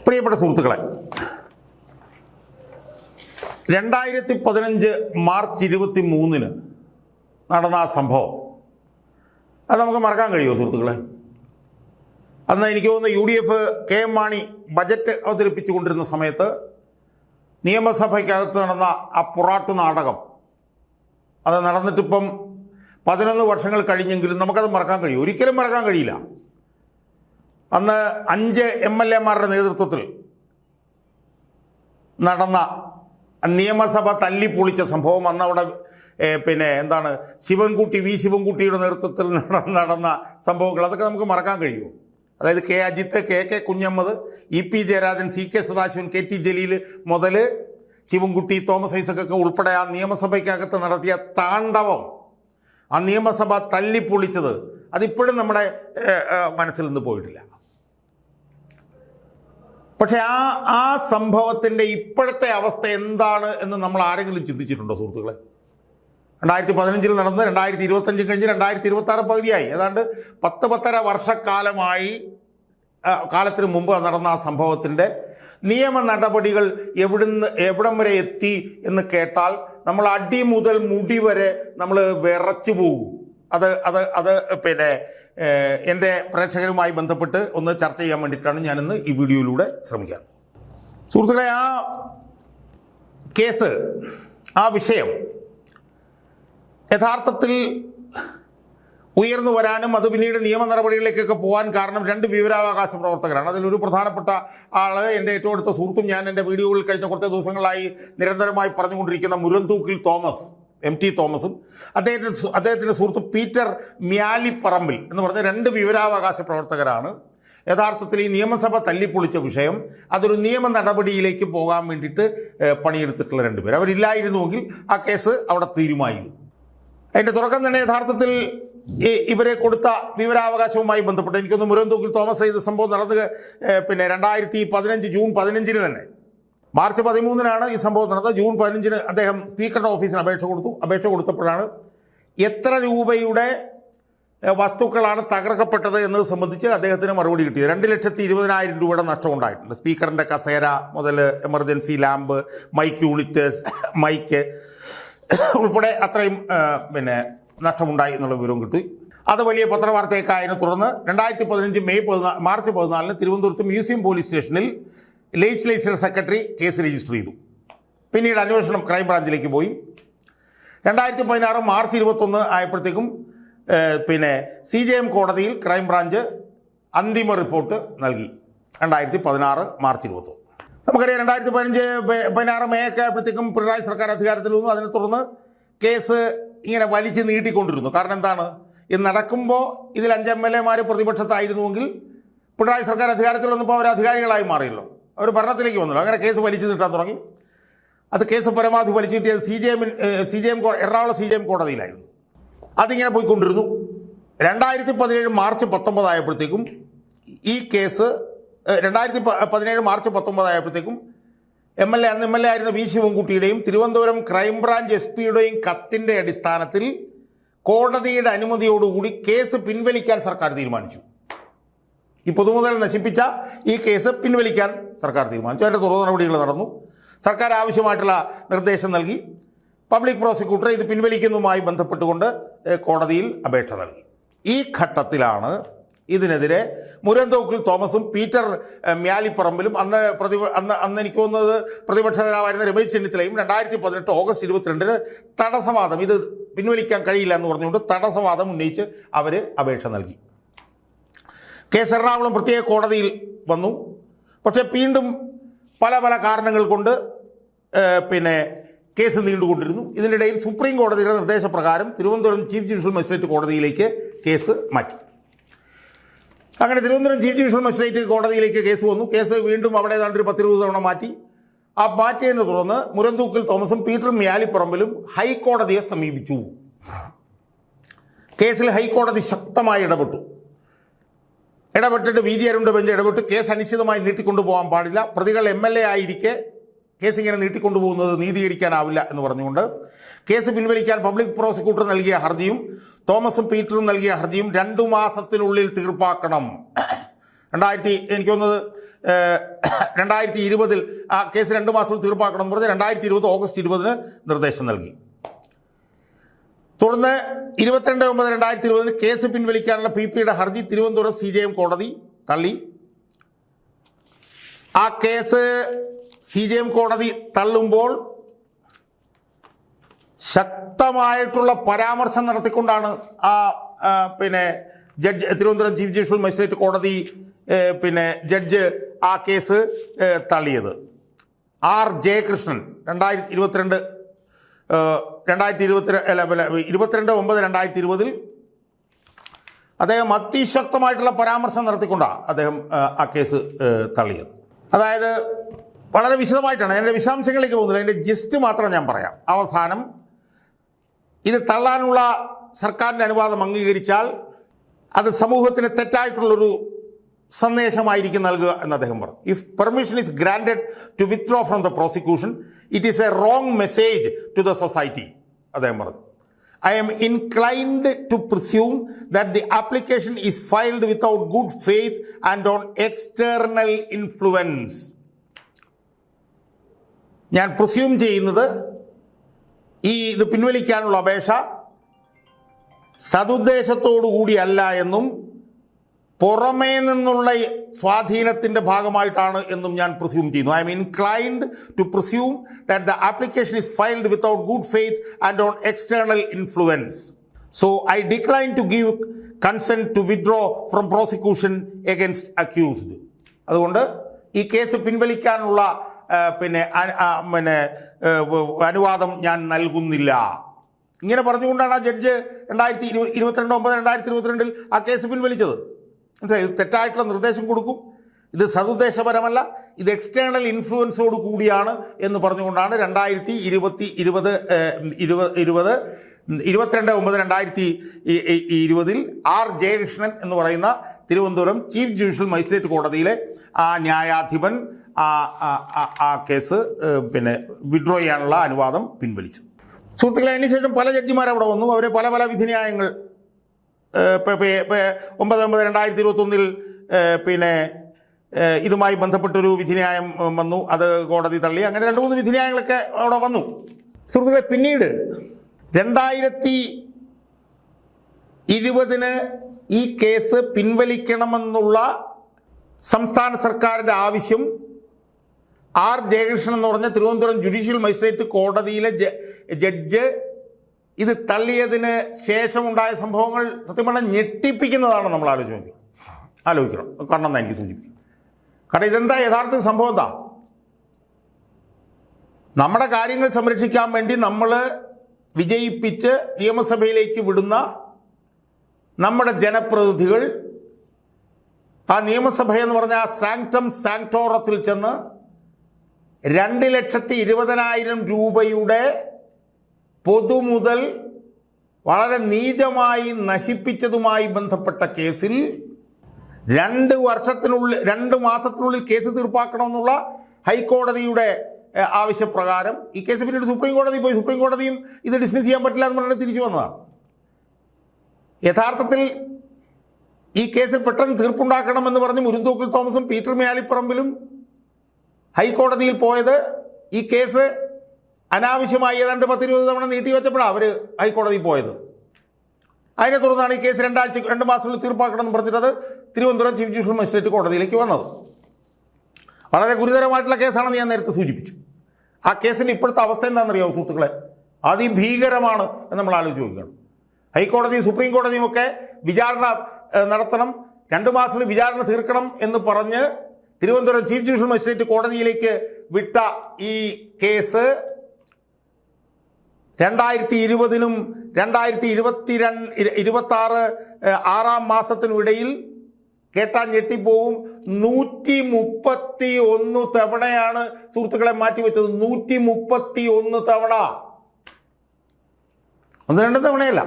പ്രിയപ്പെട്ട സുഹൃത്തുക്കളെ, 2015 മാർച്ച് 23 നടന്ന ആ സംഭവം അത് നമുക്ക് മറക്കാൻ കഴിയുമോ സുഹൃത്തുക്കളെ? അന്ന് എനിക്ക് തോന്നുന്നു UDF KM മാണി ബജറ്റ് അവതരിപ്പിച്ചുകൊണ്ടിരുന്ന സമയത്ത് നിയമസഭയ്ക്കകത്ത് നടന്ന ആ പൊറാട്ട് നാടകം, അത് നടന്നിട്ടിപ്പം 11 വർഷങ്ങൾ കഴിഞ്ഞെങ്കിലും നമുക്കത് മറക്കാൻ കഴിയും, ഒരിക്കലും മറക്കാൻ കഴിയില്ല. അന്ന് 5 MLA-മാരുടെ നേതൃത്വത്തിൽ നടന്ന നിയമസഭ തല്ലിപ്പൊളിച്ച സംഭവം, അന്ന് അവിടെ ശിവൻകുട്ടിയുടെ നേതൃത്വത്തിൽ നടന്ന സംഭവങ്ങൾ, അതൊക്കെ നമുക്ക് മറക്കാൻ കഴിയുമോ? അതായത് K. Ajith, KK Kunhammad, EP Jayarajan, CK Sadasivan, KT Jaleel മുതൽ ശിവൻകുട്ടി, തോമസ് ഐസക്കൊക്കെ ഉൾപ്പെടെ ആ നിയമസഭയ്ക്കകത്ത് നടത്തിയ താണ്ഡവം, ആ നിയമസഭ തല്ലിപ്പൊളിച്ചത്, അതിപ്പോഴും നമ്മുടെ മനസ്സിൽ നിന്ന് പോയിട്ടില്ല. പക്ഷെ ആ സംഭവത്തിൻ്റെ ഇപ്പോഴത്തെ അവസ്ഥ എന്താണ് എന്ന് നമ്മൾ ആരെങ്കിലും ചിന്തിച്ചിട്ടുണ്ടോ സുഹൃത്തുക്കളെ? 2015 നടന്ന് 2025 കഴിഞ്ഞ് 2026 പകുതിയായി, ഏതാണ്ട് 10-10.5 വർഷക്കാലമായി കാലത്തിന് മുമ്പ് നടന്ന ആ സംഭവത്തിൻ്റെ നിയമ നടപടികൾ എവിടം വരെ എത്തി എന്ന് കേട്ടാൽ നമ്മൾ അടി മുതൽ മുടി വരെ നമ്മൾ വിറച്ചു പോകും. അത് എൻ്റെ പ്രേക്ഷകരുമായി ബന്ധപ്പെട്ട് ഒന്ന് ചർച്ച ചെയ്യാൻ വേണ്ടിയിട്ടാണ് ഞാനിന്ന് ഈ വീഡിയോയിലൂടെ ശ്രമിക്കാൻ. സുഹൃത്തുക്കളെ, ആ കേസ്, ആ വിഷയം യഥാർത്ഥത്തിൽ ഉയർന്നു വരാനും അത് പിന്നീട് നിയമ നടപടികളിലേക്കൊക്കെ പോകാൻ കാരണം 2 വിവരാവകാശ പ്രവർത്തകരാണ്. അതിലൊരു പ്രധാനപ്പെട്ട ആൾ, എൻ്റെ ഏറ്റവും അടുത്ത സുഹൃത്തും ഞാൻ എൻ്റെ വീഡിയോകളിൽ കഴിഞ്ഞ കുറച്ച് ദിവസങ്ങളായി നിരന്തരമായി പറഞ്ഞുകൊണ്ടിരിക്കുന്ന മുരന്തൂക്കിൽ തോമസ്, MT തോമസും അദ്ദേഹത്തിൻ്റെ സുഹൃത്ത് പീറ്റർ മ്യാലിപ്പറമ്പിൽ എന്ന് പറഞ്ഞ 2 വിവരാവകാശ പ്രവർത്തകരാണ് യഥാർത്ഥത്തിൽ ഈ നിയമസഭ തല്ലിപ്പൊളിച്ച വിഷയം അതൊരു നിയമ നടപടിയിലേക്ക് പോകാൻ വേണ്ടിയിട്ട് പണിയെടുത്തിട്ടുള്ള 2 പേർ. അവരില്ലായിരുന്നുവെങ്കിൽ ആ കേസ് അവിടെ തീരുമായിരുന്നു. അതിൻ്റെ തുടക്കം തന്നെ യഥാർത്ഥത്തിൽ ഇവരെ കൊടുത്ത വിവരാവകാശവുമായി ബന്ധപ്പെട്ട് എനിക്കൊന്ന് മുരന്തൂക്കിൽ തോമസ് ഇത് സംഭവം നടന്നത് 2015 ജൂൺ 15 തന്നെ, മാർച്ച് 13 ഈ സംഭവം നടന്നത്. ജൂൺ 15 അദ്ദേഹം സ്പീക്കറുടെ ഓഫീസിന് അപേക്ഷ കൊടുത്തപ്പോഴാണ് എത്ര രൂപയുടെ വസ്തുക്കളാണ് തകർക്കപ്പെട്ടത് എന്നത് സംബന്ധിച്ച് അദ്ദേഹത്തിന് മറുപടി കിട്ടിയത്. 2,20,000 രൂപയുടെ നഷ്ടം ഉണ്ടായിട്ടുണ്ട്. സ്പീക്കറിൻ്റെ കസേര മുതൽ emergency lamp, mic unit, mic ഉൾപ്പെടെ അത്രയും നഷ്ടമുണ്ടായി എന്നുള്ള വിവരം കിട്ടി. അത് വലിയ പത്രവാർത്തയൊക്കെയായതിനെ തുടർന്ന് 2015 മാർച്ച് 14 തിരുവനന്തപുരത്ത് മ്യൂസിയം പോലീസ് സ്റ്റേഷനിൽ ലെജിസ്ലേച്ചർ സെക്രട്ടറി കേസ് രജിസ്റ്റർ ചെയ്തു. പിന്നീട് അന്വേഷണം ക്രൈംബ്രാഞ്ചിലേക്ക് പോയി. 2016 മാർച്ച് 21 ആയപ്പോഴത്തേക്കും CJM കോടതിയിൽ ക്രൈംബ്രാഞ്ച് അന്തിമ റിപ്പോർട്ട് നൽകി. 2016 മാർച്ച് 21. നമുക്കറിയാം 2015-16 May ഒക്കെ ആയപ്പോഴത്തേക്കും പിണറായി സർക്കാർ അധികാരത്തിൽ വന്നു. അതിനെ തുടർന്ന് കേസ് ഇങ്ങനെ വലിച്ച് നീട്ടിക്കൊണ്ടിരുന്നു. കാരണം എന്താണ്, ഇത് നടക്കുമ്പോൾ ഇതിൽ 5 MLA-മാർ പ്രതിപക്ഷത്തായിരുന്നുവെങ്കിൽ പിണറായി സർക്കാർ അധികാരത്തിൽ വന്നപ്പോൾ അവർ അധികാരികളായി മാറിയല്ലോ, അവർ ഭരണത്തിലേക്ക് വന്നല്ലോ. അങ്ങനെ കേസ് വലിച്ചു നീട്ടാൻ തുടങ്ങി. അത് കേസ് പരമാവധി വലിച്ചു നീട്ടിയത് എറണാകുളം CJM കോടതിയിലായിരുന്നു. അതിങ്ങനെ പോയിക്കൊണ്ടിരുന്നു. 2017 മാർച്ച് 19 ആയപ്പോഴത്തേക്കും ഈ കേസ് 2017 മാർച്ച് 19 ആയപ്പോഴത്തേക്കും അന്ന് MLA ആയിരുന്ന V. ശിവൻകുട്ടിയുടെയും തിരുവനന്തപുരം ക്രൈംബ്രാഞ്ച് SP-യുടെയും കത്തിൻ്റെ അടിസ്ഥാനത്തിൽ കോടതിയുടെ അനുമതിയോടുകൂടി കേസ് പിൻവലിക്കാൻ സർക്കാർ തീരുമാനിച്ചു. ഈ പൊതുമുതൽ നശിപ്പിച്ച ഈ കേസ് പിൻവലിക്കാൻ സർക്കാർ തീരുമാനിച്ചു. അതിൻ്റെ തുടർ നടപടികൾ നടന്നു. സർക്കാർ ആവശ്യമായിട്ടുള്ള നിർദ്ദേശം നൽകി. പബ്ലിക് പ്രോസിക്യൂട്ടർ ഇത് പിൻവലിക്കുന്നതുമായി ബന്ധപ്പെട്ടുകൊണ്ട് കോടതിയിൽ അപേക്ഷ നൽകി. ഈ ഘട്ടത്തിലാണ് ഇതിനെതിരെ മുരന്തോക്കിൽ തോമസും പീറ്റർ മ്യാലിപ്പറമ്പിലും അന്ന് എനിക്ക് തോന്നുന്നത് പ്രതിപക്ഷ നേതാവായിരുന്ന രമേശ് ചെന്നിത്തലയും 2018 ഓഗസ്റ്റ് 22 തടസ്സവാദം, ഇത് പിൻവലിക്കാൻ കഴിയില്ല എന്ന് പറഞ്ഞുകൊണ്ട് തടസ്സവാദം ഉന്നയിച്ച് അവർ അപേക്ഷ നൽകി. കേസ് എറണാകുളം പ്രത്യേക കോടതിയിൽ വന്നു. പക്ഷേ വീണ്ടും പല കാരണങ്ങൾ കൊണ്ട് കേസ് നീണ്ടുകൊണ്ടിരുന്നു. ഇതിനിടയിൽ സുപ്രീം കോടതിയുടെ നിർദ്ദേശപ്രകാരം തിരുവനന്തപുരം ചീഫ് ജുഡീഷ്യൽ മജിസ്ട്രേറ്റ് കോടതിയിലേക്ക് കേസ് മാറ്റി. അങ്ങനെ തിരുവനന്തപുരം ചീഫ് ജുഡീഷ്യൽ മജിസ്ട്രേറ്റ് കോടതിയിലേക്ക് കേസ് വന്നു. കേസ് വീണ്ടും അവിടെ ഏതാണ്ട് ഒരു 10-20 തവണ മാറ്റി. ആ മാറ്റിയതിനെ തുടർന്ന് മുരന്തൂക്കിൽ തോമസും പീറ്റർ മ്യാലിപ്പറമ്പിലും ഹൈക്കോടതിയെ സമീപിച്ചു. കേസിൽ ഹൈക്കോടതി ശക്തമായി ഇടപെട്ടിട്ട് VG അരുണിൻ്റെ ബെഞ്ച് ഇടപെട്ട് കേസ് അനിശ്ചിതമായി നീട്ടിക്കൊണ്ടുപോകാൻ പാടില്ല, പ്രതികൾ MLA ആയിരിക്കെ കേസ് ഇങ്ങനെ നീട്ടിക്കൊണ്ടുപോകുന്നത് നീതീകരിക്കാനാവില്ല എന്ന് പറഞ്ഞുകൊണ്ട് കേസ് പിൻവലിക്കാൻ പബ്ലിക് പ്രോസിക്യൂട്ടർ നൽകിയ ഹർജിയും തോമസും പീറ്ററും നൽകിയ ഹർജിയും 2 മാസത്തിനുള്ളിൽ തീർപ്പാക്കണം. എനിക്ക് തോന്നുന്നത് 2020 ആ കേസ് 2 മാസത്തിൽ തീർപ്പാക്കണം എന്ന് പറഞ്ഞ് 2020 ഓഗസ്റ്റ് 20 നിർദ്ദേശം നൽകി. തുടർന്ന് 22/9/2020 കേസ് പിൻവലിക്കാനുള്ള PP-യുടെ ഹർജി തിരുവനന്തപുരം CJM കോടതി തള്ളി. ആ കേസ് CJM കോടതി തള്ളുമ്പോൾ ശക്തമായിട്ടുള്ള പരാമർശം നടത്തിക്കൊണ്ടാണ് judge Thiruvananthapuram chief judicial magistrate കോടതി ജഡ്ജ് ആ കേസ് തള്ളിയത്. R. ജയകൃഷ്ണൻ 22/9/2020 അദ്ദേഹം അതിശക്തമായിട്ടുള്ള പരാമർശം നടത്തിക്കൊണ്ടാണ് അദ്ദേഹം ആ കേസ് തള്ളിയത്. അതായത് വളരെ വിശദമായിട്ടാണ്, എൻ്റെ വിശദാംശങ്ങളിലേക്ക് പോകുന്നില്ല, അതിൻ്റെ ജിസ്റ്റ് മാത്രം ഞാൻ പറയാം. അവസാനം ഇത് തള്ളാനുള്ള സർക്കാരിൻ്റെ അനുവാദം അംഗീകരിച്ചാൽ അത് സമൂഹത്തിന് തെറ്റായിട്ടുള്ളൊരു സന്ദേശമായിരിക്കും നൽകുക എന്ന് അദ്ദേഹം പറഞ്ഞു. If permission is granted to withdraw from the prosecution it is a wrong message to the society അദ്ദേഹം പറഞ്ഞു. I am inclined to presume that the application is filed without good faith and on external influence. ഞാൻ presume ചെയ്യുന്നത് ഇത് പിൻവലിക്കാനുള്ള അപേക്ഷ സതുദ്ദേശത്തോടു കൂടിയല്ല എന്നും പുറമേ നിന്നുള്ള സ്വാധീനത്തിൻ്റെ ഭാഗമായിട്ടാണ് എന്നും ഞാൻ പ്രിസ്യൂം ചെയ്യുന്നു. I am inclined to presume that the application is filed without good faith and on external influence. So I decline to give consent to withdraw from prosecution against accused. അതുകൊണ്ട് ഈ കേസ് പിൻവലിക്കാനുള്ള അനുവാദം ഞാൻ നൽകുന്നില്ല. ഇങ്ങനെ പറഞ്ഞുകൊണ്ടാണ് ആ ജഡ്ജ് 22/9/2022 ആ കേസ് പിൻവലിച്ചത്. മനസ്സിലായി? ഇത് തെറ്റായിട്ടുള്ള നിർദ്ദേശം കൊടുക്കും, ഇത് സതുദ്ദേശപരമല്ല, ഇത് എക്സ്റ്റേണൽ ഇൻഫ്ലുവൻസോട് കൂടിയാണ് എന്ന് പറഞ്ഞുകൊണ്ടാണ് 22/9/2020 R. ജയകൃഷ്ണൻ എന്ന് പറയുന്ന തിരുവനന്തപുരം ചീഫ് ജുഡീഷ്യൽ മജിസ്ട്രേറ്റ് കോടതിയിലെ ആ ന്യായാധിപൻ ആ കേസ് വിഡ്രോ ചെയ്യാനുള്ള അനുവാദം പിൻവലിച്ചത്. സുഹൃത്തുക്കളെ, അതിനുശേഷം പല ജഡ്ജിമാർ അവിടെ വന്നു. അവരെ പല പല വിധിന്യായങ്ങൾ 9/9/2021 ഇതുമായി ബന്ധപ്പെട്ടൊരു വിധിന്യായം വന്നു, അത് കോടതി തള്ളി. അങ്ങനെ 2-3 വിധിന്യായങ്ങളൊക്കെ അവിടെ വന്നു. സുഹൃത്തുക്കളെ, പിന്നീട് 2020 ഈ കേസ് പിൻവലിക്കണമെന്നുള്ള സംസ്ഥാന സർക്കാരിൻ്റെ ആവശ്യം R. ജയകൃഷ്ണൻ എന്ന് പറഞ്ഞ തിരുവനന്തപുരം ജുഡീഷ്യൽ മജിസ്ട്രേറ്റ് കോടതിയിലെ ജഡ്ജ് ഇത് തള്ളിയതിന് ശേഷമുണ്ടായ സംഭവങ്ങൾ സത്യം പറഞ്ഞാൽ ഞെട്ടിപ്പിക്കുന്നതാണ്. നമ്മൾ ആലോചിക്കണം കാരണം എനിക്ക് സൂചിപ്പിക്കും. കാരണം ഇതെന്താ യഥാർത്ഥ സംഭവം? എന്താ നമ്മുടെ കാര്യങ്ങൾ സംരക്ഷിക്കാൻ വേണ്ടി നമ്മൾ വിജയിപ്പിച്ച് നിയമസഭയിലേക്ക് വിടുന്ന നമ്മുടെ ജനപ്രതിനിധികൾ ആ നിയമസഭ എന്ന് പറഞ്ഞ ആ സാങ്ക്ടം സാങ്ക്ടോറത്തിൽ ചെന്ന് 2,20,000 രൂപയുടെ പൊതുമുതൽ വളരെ നീചമായി നശിപ്പിച്ചതുമായി ബന്ധപ്പെട്ട കേസിൽ 2 മാസത്തിനുള്ളിൽ കേസ് തീർപ്പാക്കണമെന്നുള്ള ഹൈക്കോടതിയുടെ ആവശ്യപ്രകാരം ഈ കേസ് പിന്നീട് സുപ്രീം കോടതി പോയി. സുപ്രീം കോടതിയും ഇത് ഡിസ്മിസ് ചെയ്യാൻ പറ്റില്ല എന്ന് പറഞ്ഞാൽ തിരിച്ചു വന്നതാണ്. യഥാർത്ഥത്തിൽ ഈ കേസിൽ പെട്ടെന്ന് തീർപ്പുണ്ടാക്കണമെന്ന് പറഞ്ഞ് മുരുന്തോക്കിൽ തോമസും പീറ്റർ മേലിപ്പറമ്പിലും ഹൈക്കോടതിയിൽ പോയത് ഈ കേസ് അനാവശ്യമായി ഏതാണ്ട് 10-20 തവണ നീട്ടിവെച്ചപ്പോഴാണ് അവർ ഹൈക്കോടതിയിൽ പോയത്. അതിനെ തുടർന്നാണ് ഈ കേസ് 2 മാസത്തിൽ തീർപ്പാക്കണം എന്ന് പറഞ്ഞിട്ട് അത് തിരുവനന്തപുരം ചീഫ് ജുഡീഷ്യൽ മജിസ്ട്രേറ്റ് കോടതിയിലേക്ക് വന്നത്. വളരെ ഗുരുതരമായിട്ടുള്ള കേസാണെന്ന് ഞാൻ നേരത്തെ സൂചിപ്പിച്ചു. ആ കേസിൻ്റെ ഇപ്പോഴത്തെ അവസ്ഥ എന്താണെന്നറിയാമോ സുഹൃത്തുക്കളെ? അതിഭീകരമാണ് എന്ന് നമ്മൾ ആലോചിച്ച് നോക്കുകയാണ്. ഹൈക്കോടതിയും സുപ്രീം കോടതിയും ഒക്കെ വിചാരണ നടത്തണം, 2 മാസത്തിൽ വിചാരണ തീർക്കണം എന്ന് പറഞ്ഞ് തിരുവനന്തപുരം ചീഫ് ജുഡീഷ്യൽ മജിസ്ട്രേറ്റ് കോടതിയിലേക്ക് വിട്ട ഈ കേസ് 2020-നും 2026 6-ാം മാസത്തിനും ഇടയിൽ കേട്ടാൻ ഞെട്ടിപ്പോവും 131 തവണയാണ് സുഹൃത്തുക്കളെ മാറ്റിവെച്ചത്. 131 തവണ, 1-2 തവണയല്ല.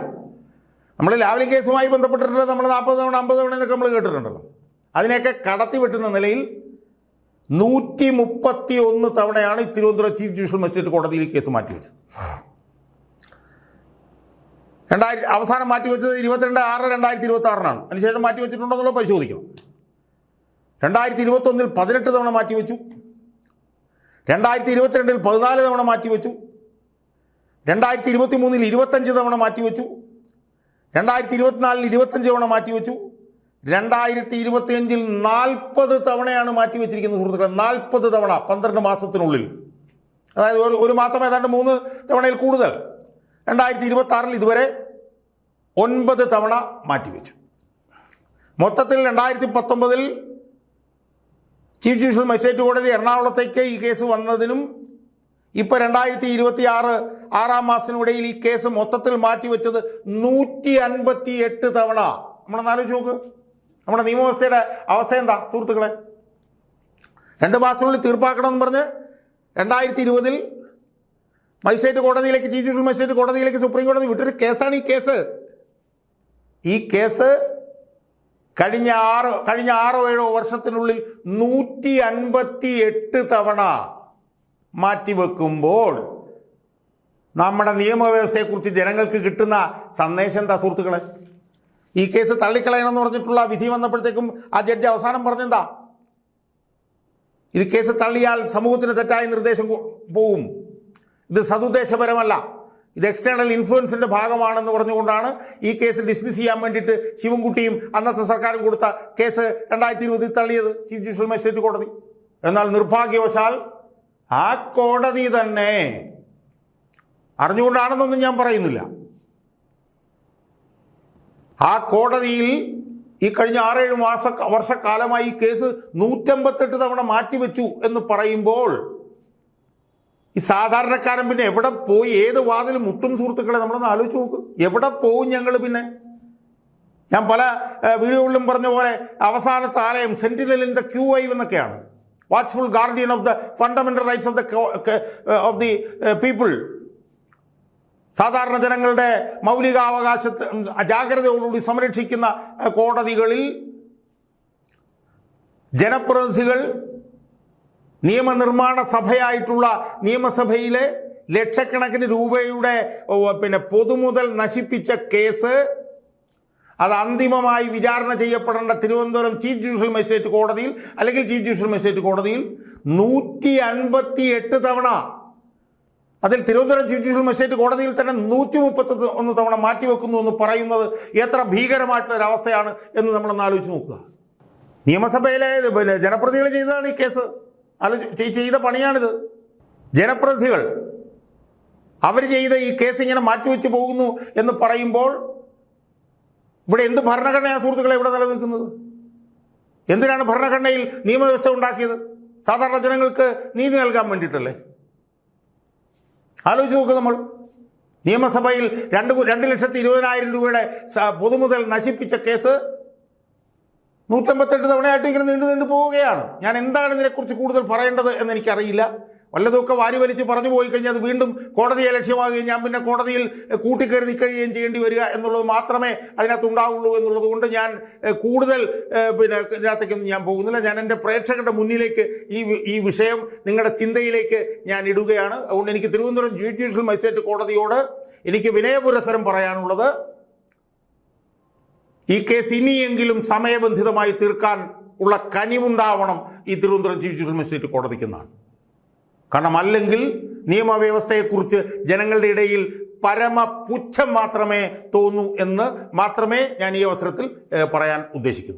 നമ്മൾ ലാവ്ലിൻ കേസുമായി ബന്ധപ്പെട്ടിട്ടുള്ളത് നമ്മൾ 40 തവണ 50 തവണ എന്നൊക്കെ നമ്മൾ കേട്ടിട്ടുണ്ടല്ലോ. അതിനെയൊക്കെ കടത്തി വെട്ടുന്ന നിലയിൽ 131 തവണയാണ് തിരുവനന്തപുരം ചീഫ് ജുഡീഷ്യൽ മജിസ്ട്രേറ്റ് കോടതിയിൽ കേസ് മാറ്റിവെച്ചത്. അവസാനം മാറ്റിവെച്ചത് 22/6/2026 അതിനുശേഷം മാറ്റിവെച്ചിട്ടുണ്ടോ എന്നുള്ളത് പരിശോധിക്കണം. 2021 18 തവണ മാറ്റിവെച്ചു, 2022 14 തവണ മാറ്റിവെച്ചു, 2023 25 തവണ മാറ്റിവെച്ചു, 2024 25 തവണ മാറ്റിവെച്ചു, 2025 40 തവണയാണ് മാറ്റിവെച്ചിരിക്കുന്നത് സുഹൃത്തുക്കളെ. 40 തവണ 12 മാസത്തിനുള്ളിൽ, അതായത് ഒരു മാസം ഏതാണ്ട് 3 തവണയിൽ കൂടുതൽ. 2026 ഇതുവരെ 9 തവണ മാറ്റിവെച്ചു. മൊത്തത്തിൽ 2019 ചീഫ് ജുഡീഷ്യൽ മജിസ്ട്രേറ്റ് കോടതി എറണാകുളത്തേക്ക് ഈ കേസ് വന്നതിനും ഇപ്പോൾ 2026 6 മാസത്തിനിടയിൽ ഈ കേസ് മൊത്തത്തിൽ മാറ്റിവെച്ചത് 158 തവണ. നമ്മളൊന്ന് ആലോചിച്ച് നോക്ക്, നമ്മുടെ നിയമവ്യവസ്ഥയുടെ അവസ്ഥ എന്താ സുഹൃത്തുക്കളെ. 2 മാസത്തിനുള്ളിൽ തീർപ്പാക്കണമെന്ന് പറഞ്ഞ് 2020 മജിസ്ട്രേറ്റ് കോടതിയിലേക്ക്, ചീഫ് ജുഡീഷ്യൽ മജിസ്ട്രേറ്റ് കോടതിയിലേക്ക് സുപ്രീം കോടതി വിട്ടൊരു കേസാണ് ഈ കേസ്. ഈ കേസ് കഴിഞ്ഞ 6-7 വർഷത്തിനുള്ളിൽ 158 തവണ മാറ്റിവെക്കുമ്പോൾ നമ്മുടെ നിയമവ്യവസ്ഥയെക്കുറിച്ച് ജനങ്ങൾക്ക് കിട്ടുന്ന സന്ദേശം എന്താ സുഹൃത്തുക്കളെ? ഈ കേസ് തള്ളിക്കളയണമെന്ന് പറഞ്ഞിട്ടുള്ള വിധി വന്നപ്പോഴത്തേക്കും ആ ജഡ്ജി അവസാനം പറഞ്ഞെന്താ? ഇത് കേസ് തള്ളിയാൽ സമൂഹത്തിന് തെറ്റായ നിർദ്ദേശം പോവും, ഇത് സതുദ്ദേശപരമല്ല, ഇത് എക്സ്റ്റേണൽ ഇൻഫ്ലുവൻസിൻ്റെ ഭാഗമാണെന്ന് പറഞ്ഞുകൊണ്ടാണ് ഈ കേസ് ഡിസ്മിസ് ചെയ്യാൻ വേണ്ടിയിട്ട് ശിവൻകുട്ടിയും അന്നത്തെ സർക്കാരും കൊടുത്ത കേസ് 2020 തള്ളിയത് ചീഫ് ജുഡീഷ്യൽ മജിസ്ട്രേറ്റ് കോടതി. എന്നാൽ നിർഭാഗ്യവശാൽ ആ കോടതി തന്നെ, അറിഞ്ഞുകൊണ്ടാണെന്നൊന്നും ഞാൻ പറയുന്നില്ല, ആ കോടതിയിൽ ഈ കഴിഞ്ഞ 6-7 വർഷക്കാലമായി ഈ കേസ് 158 തവണ മാറ്റിവെച്ചു എന്ന് പറയുമ്പോൾ ഈ സാധാരണക്കാരൻ പിന്നെ എവിടെ പോയി, ഏത് വാതിലും മുട്ടും സുഹൃത്തുക്കളെ? നമ്മളൊന്ന് ആലോചിച്ച് നോക്ക്, എവിടെ പോവും ഞങ്ങൾ പിന്നെ? ഞാൻ പല വീഡിയോകളിലും പറഞ്ഞ പോലെ അവസാനത്തെ ആലയം sentinel in the Q I എന്നൊക്കെയാണ്, watchful guardian of the fundamental rights of the people. സാധാരണ ജനങ്ങളുടെ മൗലികാവകാശത്തെ ജാഗ്രതയോടുകൂടി സംരക്ഷിക്കുന്ന കോടതികളിൽ ജനപ്രതിനിധികൾ നിയമനിർമ്മാണ സഭയായിട്ടുള്ള നിയമസഭയിലെ ലക്ഷക്കണക്കിന് രൂപയുടെ പൊതുമുതൽ നശിപ്പിച്ച കേസ് അത് അന്തിമമായി വിചാരണ ചെയ്യപ്പെടേണ്ട തിരുവനന്തപുരം ചീഫ് ജുഡീഷ്യൽ മജിസ്ട്രേറ്റ് കോടതിയിൽ അല്ലെങ്കിൽ ചീഫ് ജുഡീഷ്യൽ മജിസ്ട്രേറ്റ് കോടതിയിൽ 158 തവണ, അതിൽ തിരുവനന്തപുരം ചീഫ് ജുഡീഷ്യൽ മജിസ്ട്രേറ്റ് കോടതിയിൽ തന്നെ 131 തവണ മാറ്റിവെക്കുന്നു എന്ന് പറയുന്നത് എത്ര ഭീകരമായിട്ടുള്ളൊരവസ്ഥയാണ് എന്ന് നമ്മളൊന്ന് ആലോചിച്ച് നോക്കുക. നിയമസഭയിലെ ജനപ്രതിനിധികൾ ചെയ്തതാണ് ഈ കേസ്, ചെയ്ത പണിയാണിത്. ജനപ്രതിനിധികൾ അവർ ചെയ്ത ഈ കേസ് ഇങ്ങനെ മാറ്റിവെച്ച് പോകുന്നു എന്ന് പറയുമ്പോൾ ഇവിടെ എന്ത് ഭരണഘടനയാണ് സുഹൃത്തുക്കളെ ഇവിടെ നിലനിൽക്കുന്നത്? എന്തിനാണ് ഭരണഘടനയിൽ നിയമവ്യവസ്ഥ ഉണ്ടാക്കിയത്? സാധാരണ ജനങ്ങൾക്ക് നീതി നൽകാൻ വേണ്ടിയിട്ടല്ലേ? ആലോചിച്ച് നോക്കുക. നമ്മൾ നിയമസഭയിൽ 2,20,000 രൂപയുടെ പൊതുമുതൽ നശിപ്പിച്ച കേസ് 158 തവണയായിട്ട് ഇങ്ങനെ നീണ്ടു പോവുകയാണ്. ഞാൻ എന്താണ് ഇതിനെക്കുറിച്ച് കൂടുതൽ പറയേണ്ടത് എന്ന് എനിക്കറിയില്ല. വല്ലതൊക്കെ വാരി വലിച്ച് പറഞ്ഞു പോയി കഴിഞ്ഞാൽ അത് വീണ്ടും കോടതിയെ ലക്ഷ്യമാകുകയും ഞാൻ പിന്നെ കോടതിയിൽ കൂട്ടിക്കയറി നിൽക്കുകയും ചെയ്യേണ്ടി വരിക എന്നുള്ളത് മാത്രമേ അതിനകത്ത് ഉണ്ടാവുള്ളൂ എന്നുള്ളത് കൊണ്ട് ഞാൻ കൂടുതൽ ഇതിനകത്തേക്കൊന്നും ഞാൻ പോകുന്നില്ല. ഞാൻ എൻ്റെ പ്രേക്ഷകരുടെ മുന്നിലേക്ക് ഈ വിഷയം നിങ്ങളുടെ ചിന്തയിലേക്ക് ഞാൻ ഇടുകയാണ്. അതുകൊണ്ട് എനിക്ക് തിരുവനന്തപുരം ജുഡീഷ്യൽ മജിസ്ട്രേറ്റ് കോടതിയോട് എനിക്ക് വിനയപുരസ്സരം പറയാനുള്ളത്, ഈ കേസ് ഇനിയെങ്കിലും സമയബന്ധിതമായി തീർക്കാൻ ഉള്ള കനിവുണ്ടാവണം ഈ തിരുവനന്തപുരം ചീഫ് ജുഡീഷ്യൽ മജിസ്ട്രേറ്റ് കോടതിക്കെന്നാണ്. കാരണം അല്ലെങ്കിൽ നിയമവ്യവസ്ഥയെക്കുറിച്ച് ജനങ്ങളുടെ ഇടയിൽ പരമപുച്ഛം മാത്രമേ തോന്നൂ എന്ന് മാത്രമേ ഞാൻ ഈ അവസരത്തിൽ പറയാൻ ഉദ്ദേശിക്കുന്നു.